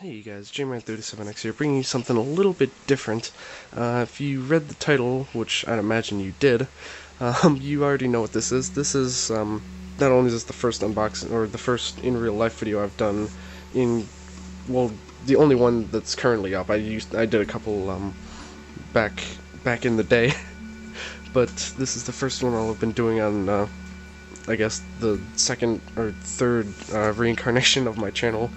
Hey you guys, JMan37X here, bringing you something a little bit different. If you read the title, which I'd imagine you did, you already know what this is. This is, not only is this the first unboxing, or the first in real life video I've done in, well, the only one that's currently up. I did a couple, back in the day, but this is the first one I've been doing on, I guess, the second or third, reincarnation of my channel.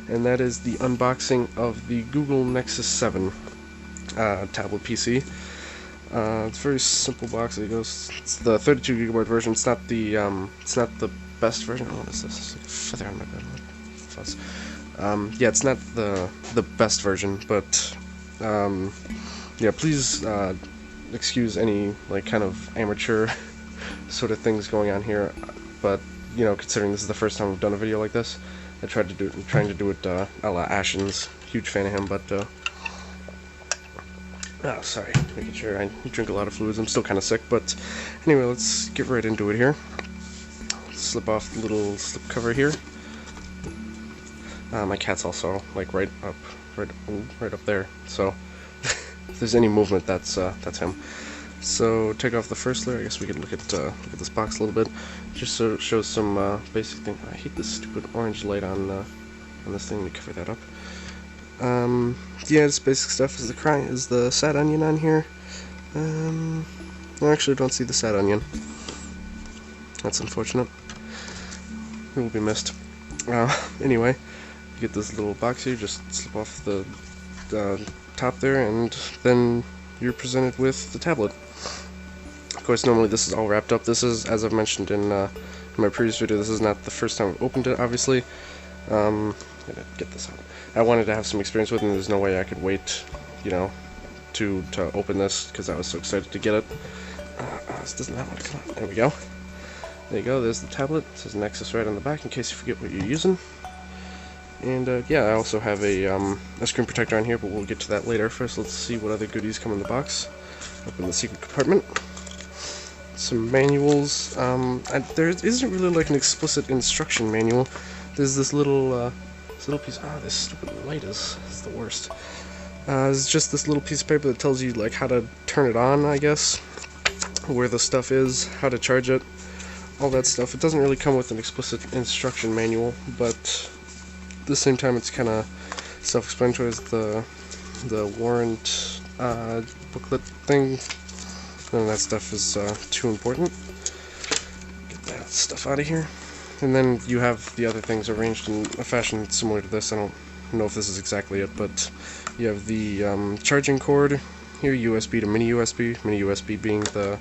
And that is the unboxing of the Google Nexus 7 tablet PC. It's a very simple box. It's the 32GB version. It's not the best version. Oh, what is this? It's like a feather on my bed. Fuss. Yeah, it's not the best version, but yeah, please excuse any like kind of amateur sort of things going on here. But you know, considering this is the first time I've done a video like this, I'm trying to do it a la Ashen's. Huge fan of him, but oh, sorry, making sure I drink a lot of fluids. I'm still kind of sick, but anyway, let's get right into it here. Slip off the little slip cover here. My cat's also like right up there. So if there's any movement, that's him. So take off the first layer. I guess we could look at this box a little bit, just so it shows some basic thing. I hate this stupid orange light on this thing to cover that up. Yeah, this basic stuff is the sad onion on here. I actually don't see the sad onion. That's unfortunate. It will be missed. Anyway, you get this little box here. Just slip off the top there, and then you're presented with the tablet. Of course, normally this is all wrapped up. This is, as I've mentioned in my previous video, this is not the first time I've opened it, obviously. I'm gonna get this out. I wanted to have some experience with it, and there's no way I could wait, you know, to open this, because I was so excited to get it. This doesn't have one. Come on. There we go. There you go. There's the tablet. It says Nexus right on the back, in case you forget what you're using. And yeah, I also have a screen protector on here, but we'll get to that later. First, let's see what other goodies come in the box. Open the secret compartment. Some manuals. There isn't really like an explicit instruction manual. There's this little piece. This stupid light is the worst. It's just this little piece of paper that tells you like how to turn it on, I guess, where the stuff is, how to charge it, all that stuff. It doesn't really come with an explicit instruction manual, but at the same time, it's kind of self-explanatory. As the warrant booklet thing. None of that stuff is too important. Get that stuff out of here. And then you have the other things arranged in a fashion similar to this. I don't know if this is exactly it, but you have the charging cord here, USB to mini USB. Mini USB being the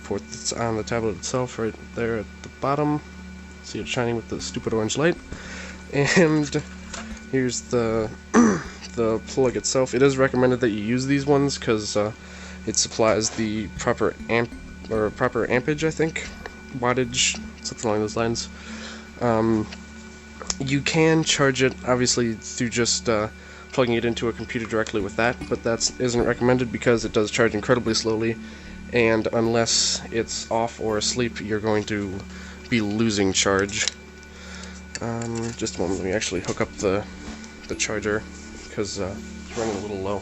port that's on the tablet itself, right there at the bottom. See it shining with the stupid orange light. And here's the the plug itself. It is recommended that you use these ones because it supplies the proper ampage, I think, wattage, something along those lines. You can charge it obviously through just plugging it into a computer directly with that, but that isn't recommended because it does charge incredibly slowly, and unless it's off or asleep, you're going to be losing charge. Just a moment, let me actually hook up the charger, because it's running a little low.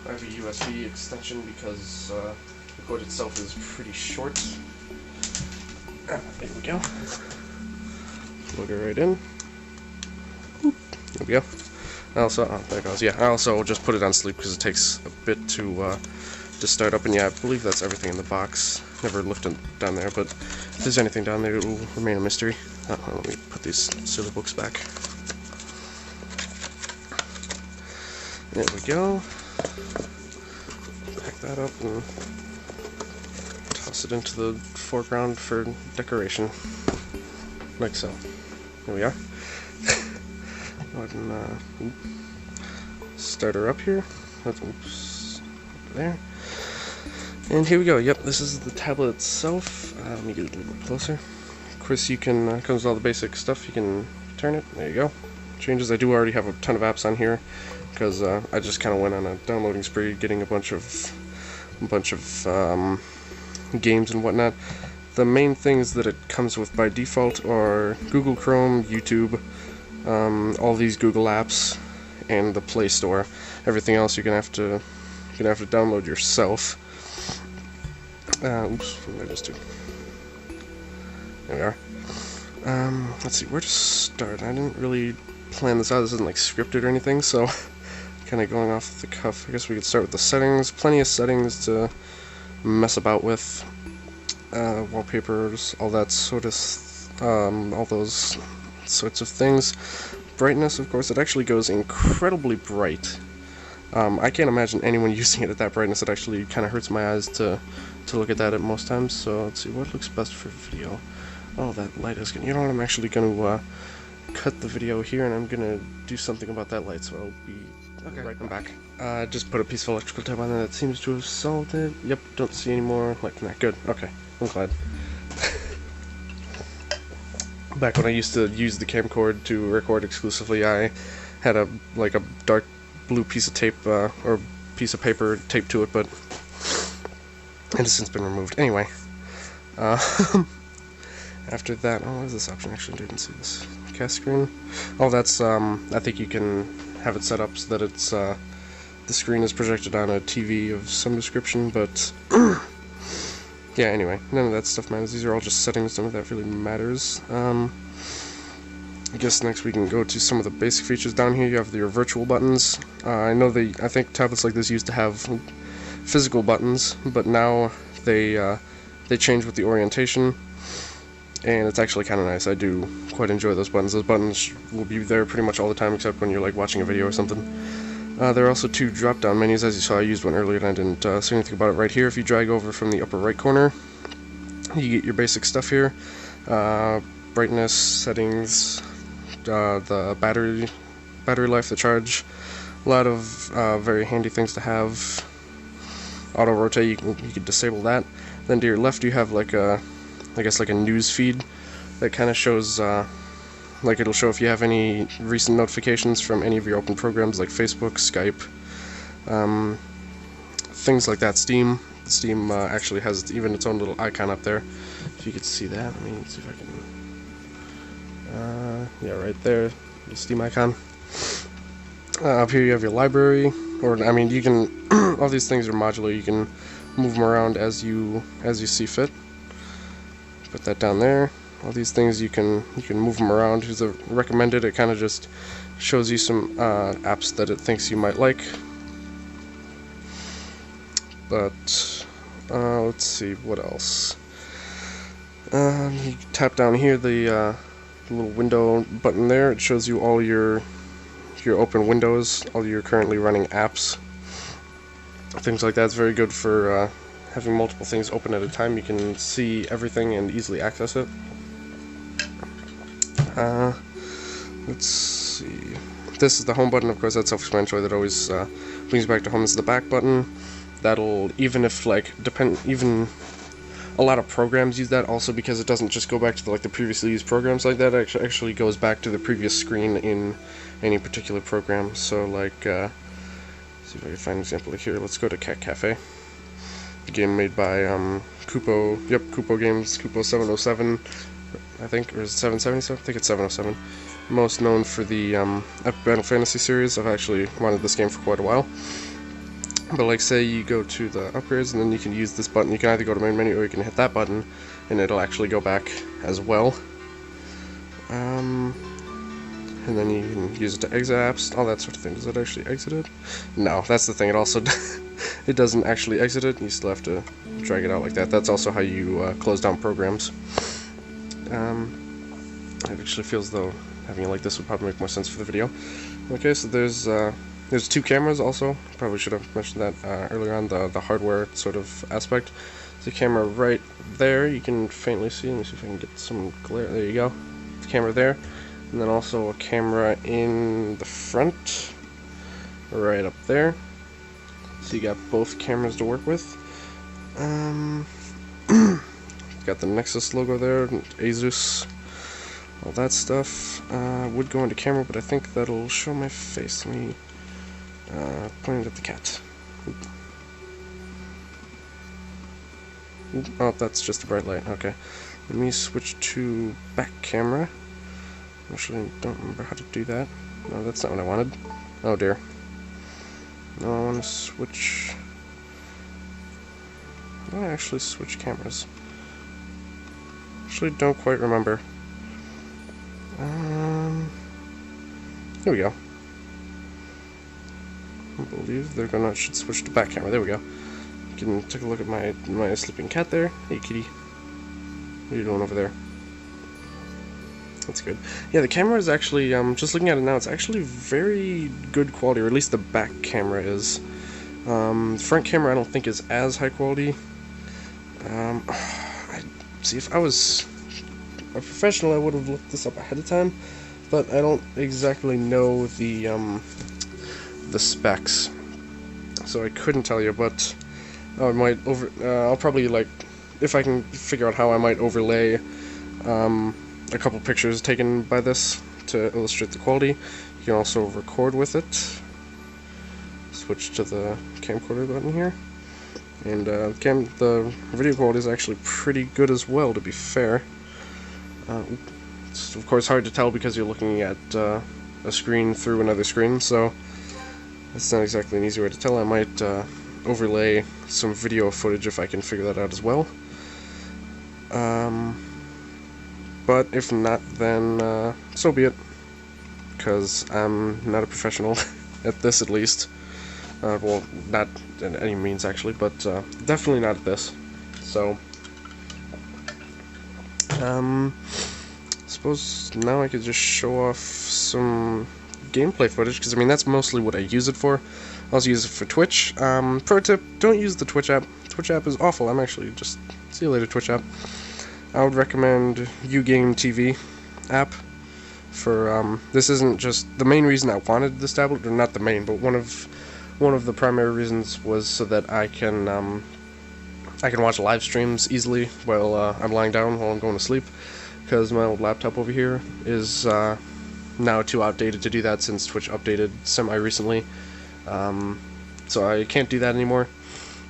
I have a USB extension because the cord itself is pretty short. There we go. Plug it right in. There we go. There it goes. Yeah, I also just put it on sleep because it takes a bit to start up. And yeah, I believe that's everything in the box. Never lifted down there, but if there's anything down there, it will remain a mystery. Let me put these silly books back. There we go. Pack that up and toss it into the foreground for decoration, like so. There we are. Go ahead and start her up here. Oops, there. And here we go. Yep, this is the tablet itself. Let me get it a little bit closer. Of course, you can comes with all the basic stuff. You can turn it. There you go. Changes. I do already have a ton of apps on here because I just kind of went on a downloading spree, getting a bunch of a bunch of games and whatnot. The main things that it comes with by default are Google Chrome, YouTube, all these Google apps, and the Play Store. Everything else you're gonna have to download yourself. Oops, what did I just do? There we are. Let's see, where to start? I didn't really plan this out. This isn't like scripted or anything, so kind of going off the cuff. I guess we could start with the settings. Plenty of settings to mess about with. Wallpapers, all that sort of, all those sorts of things. Brightness, of course, it actually goes incredibly bright. I can't imagine anyone using it at that brightness. It actually kind of hurts my eyes to look at that at most times. So let's see, what looks best for video? Oh, that light is gonna, you know what, I'm actually gonna cut the video here, and I'm gonna do something about that light, so I'll be right back. Just put a piece of electrical tape on there. That seems to have solved it. Yep, don't see any more light from that. Good, okay, I'm glad. Back when I used to use the camcorder to record exclusively, I had a dark blue piece of tape, or piece of paper taped to it, but it has since been removed. Anyway, after that, oh, what is this option? Actually, I didn't see this. Cast screen. Oh, that's, I think you can have it set up so that it's, the screen is projected on a TV of some description, but yeah, anyway, none of that stuff matters. These are all just settings, none of that really matters. I guess next we can go to some of the basic features. Down here you have your virtual buttons. I think tablets like this used to have physical buttons, but now they change with the orientation, and it's actually kind of nice. I do quite enjoy those buttons. Those buttons will be there pretty much all the time, except when you're like watching a video or something. There are also two drop-down menus. As you saw, I used one earlier and I didn't say anything about it. Right here, if you drag over from the upper right corner, you get your basic stuff here. Brightness, settings, the battery life, the charge. A lot of very handy things to have. Auto rotate, you can disable that. Then to your left you have like a, I guess like a news feed that kind of shows, like it'll show if you have any recent notifications from any of your open programs like Facebook, Skype, things like that. Steam actually has even its own little icon up there. If you could see that, let me see if I can. Yeah, right there, the Steam icon. Up here you have your library, or I mean, you can. All these things are modular. You can move them around as you see fit. Put that down there. All these things you can move them around. Here's a recommended. It kind of just shows you some apps that it thinks you might like. But let's see what else. You tap down here the little window button there. It shows you all your open windows, all your currently running apps, things like that. It's very good for having multiple things open at a time. You can see everything and easily access it. Let's see. This is the home button. Of course, that's self-explanatory. That always brings back to home. This is the back button. That'll, even if even a lot of programs use that also, because it doesn't just go back to the previously used programs like that. It actually goes back to the previous screen in any particular program. So like, let's see if I can find an example here. Let's go to Cat Cafe. A game made by Kupo. Yep, Kupo Games. Kupo 707, I think, or is it 777? I think it's 707. Most known for the Epic Battle Fantasy series. I've actually wanted this game for quite a while. But like, say you go to the upgrades, and then you can use this button. You can either go to main menu or you can hit that button, and it'll actually go back as well. And then you can use it to exit apps, all that sort of thing. Does it actually exit it? No, that's the thing. It also it doesn't actually exit it. You still have to drag it out like that. That's also how you close down programs. It actually feels though having it like this would probably make more sense for the video. Okay, so there's two cameras also. Probably should have mentioned that earlier on, the hardware sort of aspect. There's a camera right there. You can faintly see. Let me see if I can get some glare. There you go. The camera there. And then also a camera in the front, right up there. So you got both cameras to work with. Got the Nexus logo there, Asus, all that stuff. Would go into camera, but I think that'll show my face. Let me point it at the cat. Oh, that's just a bright light. Okay. Let me switch to back camera. Actually, I don't remember how to do that. No, that's not what I wanted. Oh dear. No, I want to switch... I want to actually switch cameras. Actually, don't quite remember. Here we go. I believe they're gonna should switch to back camera. There we go. You can take a look at my sleeping cat there. Hey, kitty. What are you doing over there? That's good. Yeah, the camera is actually, just looking at it now, it's actually very good quality, or at least the back camera is. The front camera I don't think is as high quality. See, if I was a professional, I would have looked this up ahead of time, but I don't exactly know the specs, so I couldn't tell you. But I might I'll probably, like, if I can figure out how, I might overlay a couple pictures taken by this to illustrate the quality. You can also record with it. Switch to the camcorder button here, and the video quality is actually pretty good as well, to be fair. It's of course hard to tell because you're looking at a screen through another screen, so that's not exactly an easy way to tell. I might overlay some video footage if I can figure that out as well. But if not, then so be it, because I'm not a professional at this, at least. Well, not in any means, actually, but definitely not at this. So, suppose now I could just show off some gameplay footage, because I mean that's mostly what I use it for. I also use it for Twitch. Pro tip: don't use the Twitch app. Twitch app is awful. I'm actually just see you later, Twitch app. I would recommend Ugame TV app for this isn't just the main reason I wanted this tablet, or not the main, but one of the primary reasons was so that I can watch live streams easily while I'm lying down while I'm going to sleep, because my old laptop over here is now too outdated to do that since Twitch updated semi-recently, so I can't do that anymore.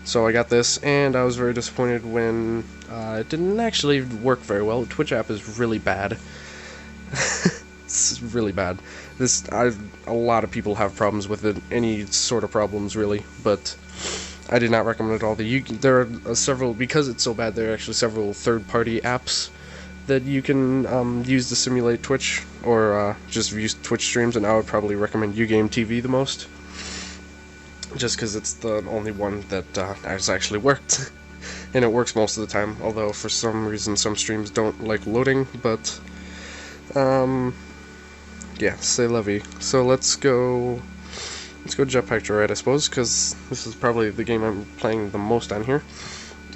So I got this, and I was very disappointed when it didn't actually work very well. The Twitch app is really bad. It's really bad. A lot of people have problems with it, any sort of problems really, but I did not recommend it at all. There are several, because it's so bad, there are actually several third-party apps that you can use to simulate Twitch, or just use Twitch streams, and I would probably recommend Ugame TV the most, just because it's the only one that has actually worked. And it works most of the time, although for some reason some streams don't like loading, but yeah, c'est la vie. So let's go Jetpack Joyride, I suppose, because this is probably the game I'm playing the most on here.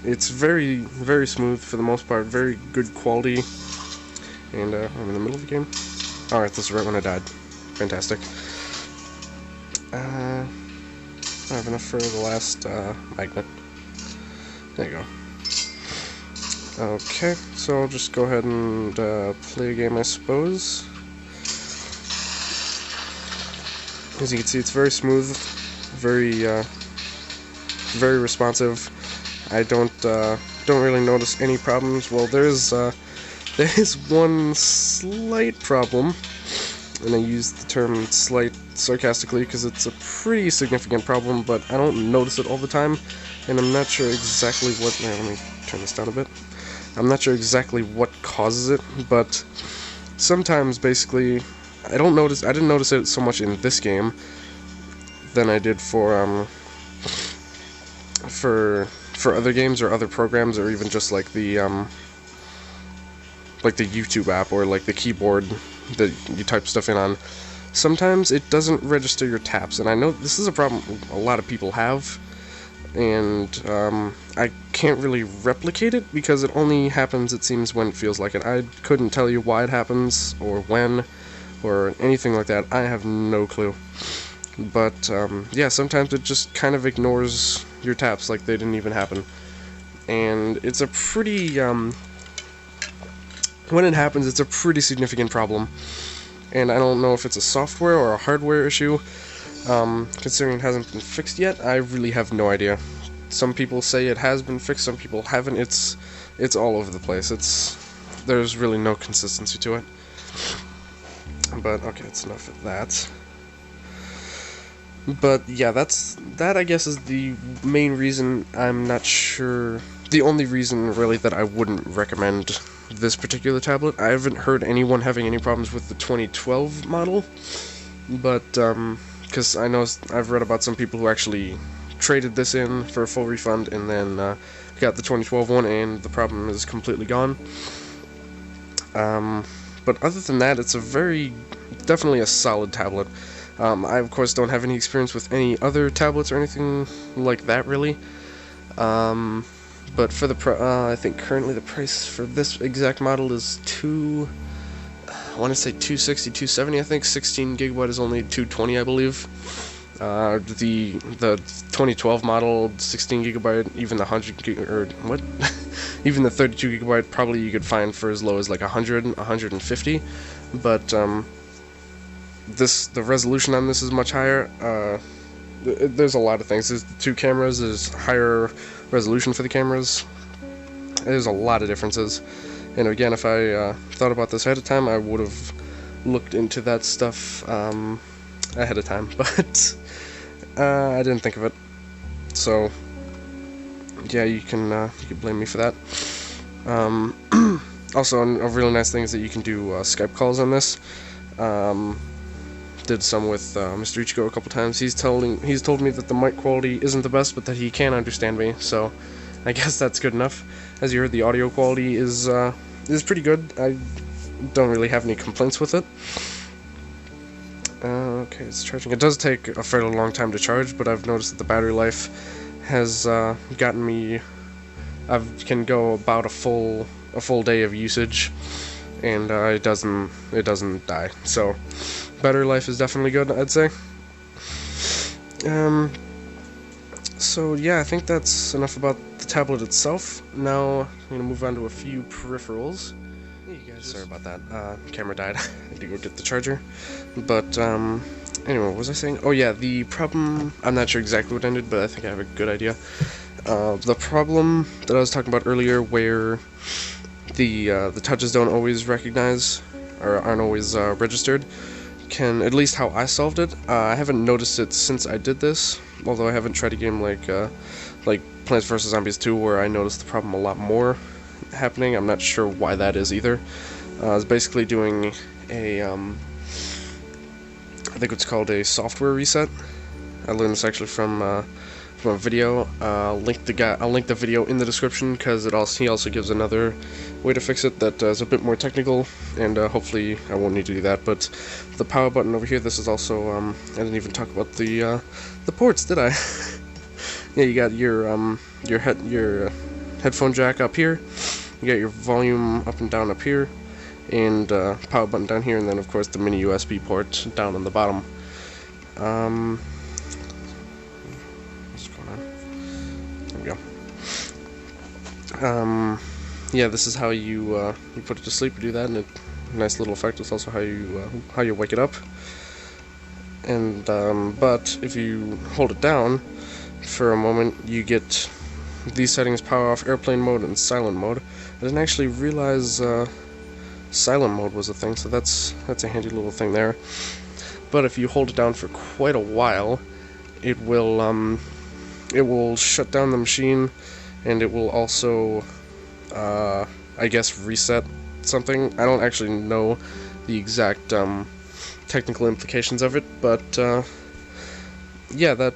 It's very, very smooth for the most part, very good quality, and I'm in the middle of the game. Alright, this is right when I died. Fantastic. I have enough for the last magnet. There you go. Okay, so I'll just go ahead and play a game, I suppose. As you can see, it's very smooth, very very responsive. I don't really notice any problems. Well, there is one slight problem, and I use the term slight sarcastically because it's a pretty significant problem, but I don't notice it all the time, and I'm not sure exactly what... Let me turn this down a bit. I'm not sure exactly what causes it, but sometimes, basically, I didn't notice it so much in this game than I did for other games or other programs, or even just like the YouTube app, or like the keyboard that you type stuff in on. Sometimes it doesn't register your taps, and I know this is a problem a lot of people have, and I can't really replicate it because it only happens, it seems, when it feels like it. I couldn't tell you why it happens, or when, or anything like that. I have no clue. But yeah, sometimes it just kind of ignores your taps like they didn't even happen. And it's a pretty, when it happens, it's a pretty significant problem. And I don't know if it's a software or a hardware issue. Considering it hasn't been fixed yet, I really have no idea. some people say it has been fixed, some people haven't. It's all over the place. There's really no consistency to it. But okay, that's enough of that. But yeah, that I guess is the main reason. I'm not sure, the only reason really that I wouldn't recommend this particular tablet. I haven't heard anyone having any problems with the 2012 model, but because I know I've read about some people who actually traded this in for a full refund and then got the 2012 one, and the problem is completely gone. But other than that, it's definitely a solid tablet. I of course don't have any experience with any other tablets or anything like that really. But for I think currently the price for this exact model is I want to say $260, $270. I think 16 gigabyte is only $220, I believe. The 2012 model 16 gigabyte, even the 100 gig, or what? Even the 32 gigabyte, probably you could find for as low as like 100, 150. But the resolution on this is much higher. There's a lot of things. There's the 2 cameras. There's higher resolution for the cameras. There's a lot of differences. And again, if I thought about this ahead of time, I would have looked into that stuff ahead of time. But I didn't think of it. So yeah, you can blame me for that. Also, a really nice thing is that you can do Skype calls on this. Did some with Mr. Ichigo a couple times. He's told me that the mic quality isn't the best, but that he can understand me. So I guess that's good enough. As you heard, the audio quality is pretty good. I don't really have any complaints with it. Okay, it's charging. It does take a fairly long time to charge, but I've noticed that the battery life has gotten me. I can go about a full day of usage, and it doesn't die. So battery life is definitely good, I'd say. So yeah, I think that's enough about the tablet itself. Now I'm gonna move on to a few peripherals. Hey, you guys, sorry about that. Camera died. I had to go get the charger. But anyway, what was I saying? Oh yeah, the problem. I'm not sure exactly what ended, but I think I have a good idea. The problem that I was talking about earlier, where the touches don't always recognize or aren't always registered, can, at least how I solved it. I haven't noticed it since I did this, although I haven't tried a game like Plants vs. Zombies 2, where I noticed the problem a lot more happening. I'm not sure why that is either. I was basically doing a, I think it's called a software reset. I learned this actually from a video. I'll link the video in the description, because he also gives another way to fix it that is a bit more technical, and hopefully I won't need to do that. But the power button over here, this is also I didn't even talk about the ports, did I? Yeah, you got your headphone jack up here. You got your volume up and down up here, and power button down here, and then of course the mini USB port down on the bottom. What's going on? There we go. Yeah, this is how you put it to sleep. You do that, and a nice little effect. It's also how you wake it up. And but if you hold it down for a moment, you get these settings: power off, airplane mode, and silent mode. I didn't actually realize silent mode was a thing, so that's a handy little thing there. But if you hold it down for quite a while, it will shut down the machine, and it will also I guess reset something. I don't actually know the exact technical implications of it, but yeah, that,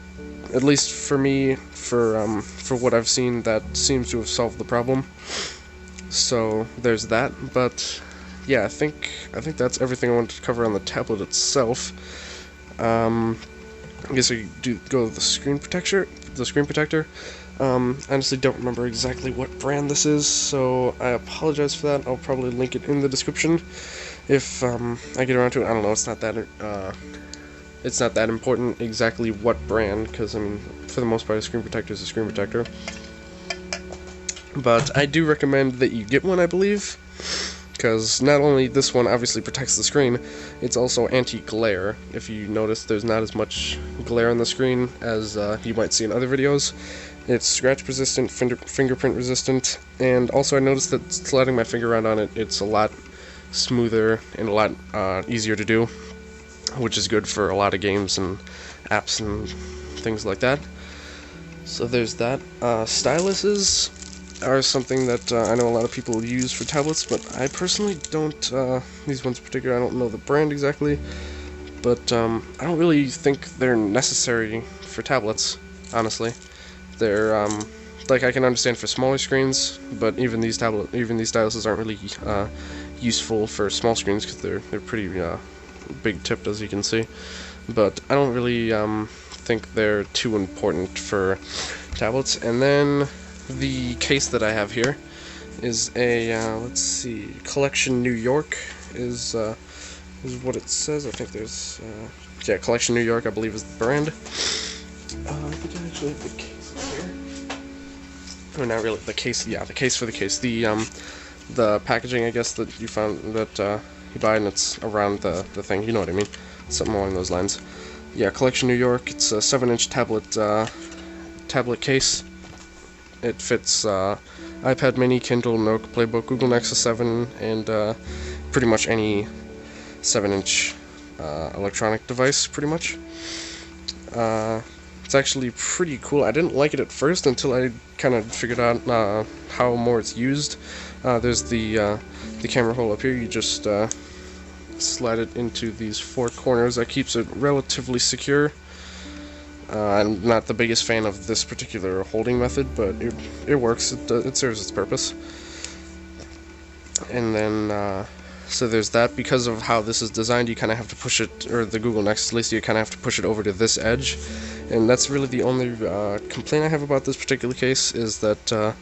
at least for me, for what I've seen, that seems to have solved the problem. So there's that. But yeah, I think that's everything I wanted to cover on the tablet itself. I guess I do go to the screen protector. I honestly don't remember exactly what brand this is, so I apologize for that. I'll probably link it in the description if I get around to it. I don't know. It's not that important exactly what brand, because I mean, for the most part, a screen protector is a screen protector. But I do recommend that you get one, I believe, because not only this one obviously protects the screen, it's also anti-glare. If you notice, there's not as much glare on the screen as you might see in other videos. It's scratch resistant, fingerprint resistant, and also I noticed that sliding my finger around on it, it's a lot smoother and a lot easier to do, which is good for a lot of games and apps and things like that. So there's that. Styluses are something that I know a lot of people use for tablets, but I personally don't. These ones in particular, I don't know the brand exactly, but I don't really think they're necessary for tablets, honestly. They're like, I can understand for smaller screens, but even these styluses aren't really useful for small screens because they're pretty big tipped, as you can see. But I don't really think they're too important for tablets. And then the case that I have here is a let's see, Collection New York is what it says. I think there's yeah, Collection New York, I believe, is the brand. I think I actually have the case here. Or not really the case. Yeah, the case for the case. The packaging, I guess, that you found that you buy, and it's around the thing. You know what I mean? Something along those lines. Yeah, Collection New York. It's a 7-inch tablet case. It fits iPad Mini, Kindle, Nook, Playbook, Google Nexus 7, and pretty much any 7-inch electronic device, pretty much. It's actually pretty cool. I didn't like it at first until I kind of figured out how more it's used. There's the camera hole up here. You just slide it into these 4 corners. That keeps it relatively secure. I'm not the biggest fan of this particular holding method, but it works. It serves its purpose. And then so there's that. Because of how this is designed, you kind of have to push it, or the Google Nexus at least, you kind of have to push it over to this edge. And that's really the only complaint I have about this particular case, is that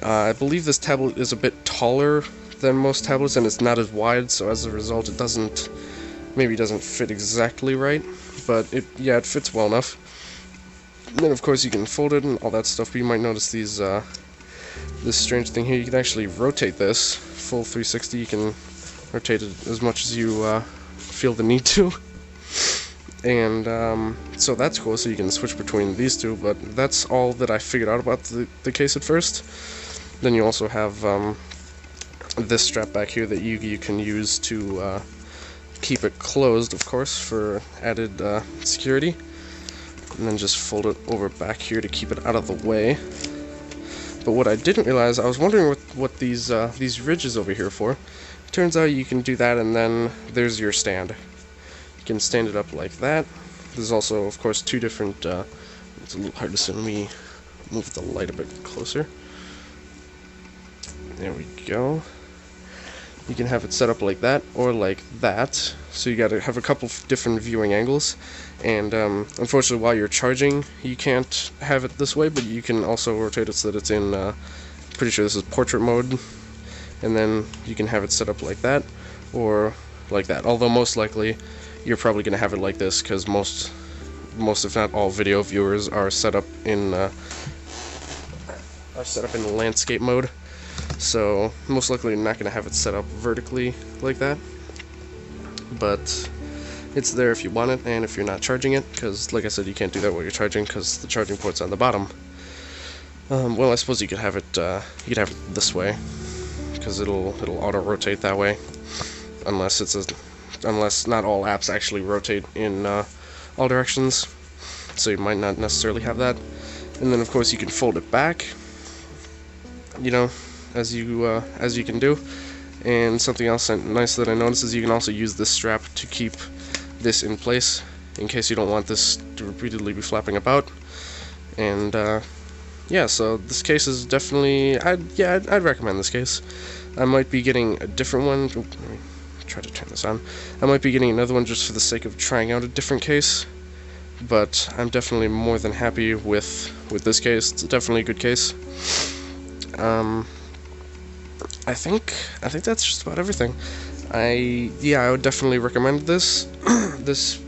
I believe this tablet is a bit taller than most tablets, and it's not as wide, so as a result it doesn't fit exactly right, but it fits well enough. And then of course you can fold it and all that stuff, but you might notice these this strange thing here. You can actually rotate this full 360. You can rotate it as much as you feel the need to. And so that's cool, so you can switch between these two, but that's all that I figured out about the case at first. Then you also have this strap back here that you can use to keep it closed, of course, for added security. And then just fold it over back here to keep it out of the way. But what I didn't realize, I was wondering what these ridges over here for. Turns out you can do that, and then there's your stand. You can stand it up like that. There's also, of course, 2 different, it's a little hard to see. Let me move the light a bit closer. There we go. You can have it set up like that, or like that. So you gotta have a couple different viewing angles. And unfortunately, while you're charging, you can't have it this way, but you can also rotate it so that it's in, pretty sure this is portrait mode. And then you can have it set up like that, or like that. Although most likely, you're probably gonna have it like this, because most if not all video viewers are set up in landscape mode. So most likely you're not gonna have it set up vertically like that. But it's there if you want it, and if you're not charging it, because like I said, you can't do that while you're charging because the charging port's on the bottom. Well, I suppose you could have it this way, because it'll auto rotate that way, unless not all apps actually rotate in all directions, so you might not necessarily have that. And then of course you can fold it back, you know, as you can do. And something else nice that I noticed is you can also use this strap to keep this in place in case you don't want this to repeatedly be flapping about. And yeah, so this case is definitely, I'd recommend this case. I might be getting a different one. Oop, let me try to turn this on. I might be getting another one just for the sake of trying out a different case, but I'm definitely more than happy with this case. It's definitely a good case. I think that's just about everything. I would definitely recommend this this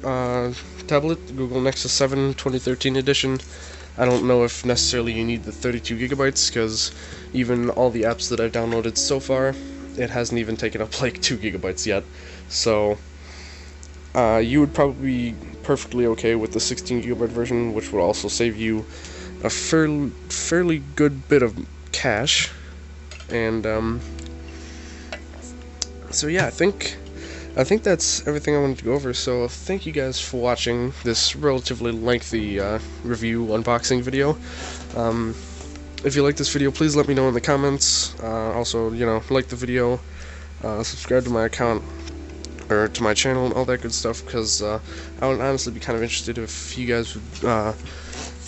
tablet, Google Nexus 7 2013 edition. I don't know if necessarily you need the 32 gigabytes, because even all the apps that I've downloaded so far it hasn't even taken up like 2 gigabytes yet. So you would probably be perfectly okay with the 16 gigabyte version, which would also save you a fairly good bit of cache. And so yeah, I think that's everything I wanted to go over. So thank you guys for watching this relatively lengthy review unboxing video. If you like this video, please let me know in the comments. Also, you know, like the video, subscribe to my account, or to my channel and all that good stuff, because I would honestly be kind of interested if you guys would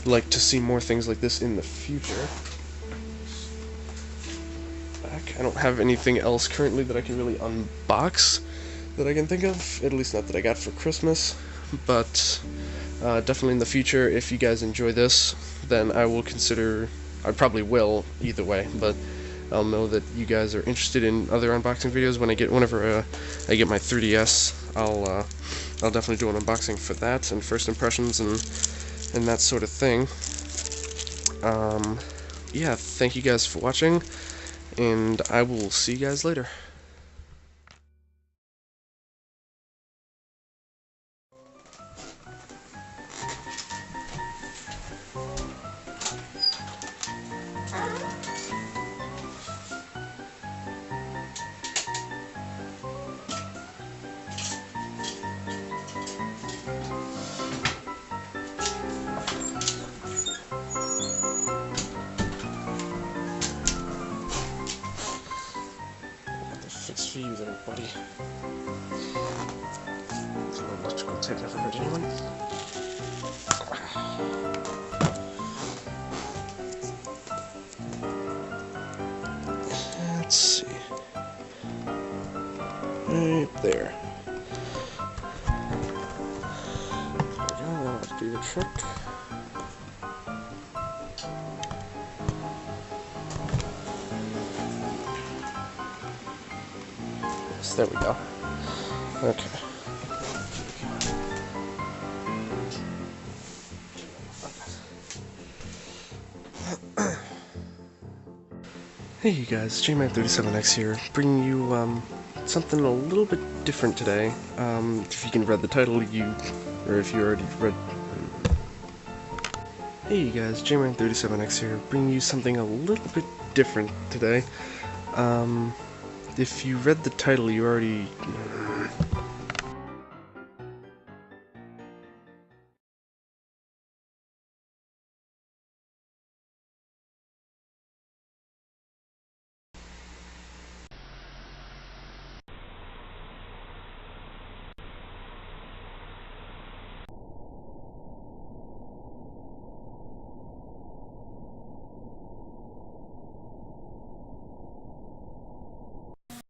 like to see more things like this in the future. I don't have anything else currently that I can really unbox that I can think of, at least not that I got for Christmas, but definitely in the future, if you guys enjoy this, then I will consider, I probably will either way, but I'll know that you guys are interested in other unboxing videos whenever I get my 3DS. I'll definitely do an unboxing for that, and first impressions and that sort of thing. Yeah, thank you guys for watching, and I will see you guys later. Fix for you there, buddy. There's no electrical tape never hurt anyone. Let's see. Right there. There we go, that'll do the trick. Yes, there we go. Okay. Hey you guys, JMan37X here, bringing you something a little bit different today. If you can read the title, or if you already read. Hey you guys, JMan37X here, bringing you something a little bit different today. If you read the title, you already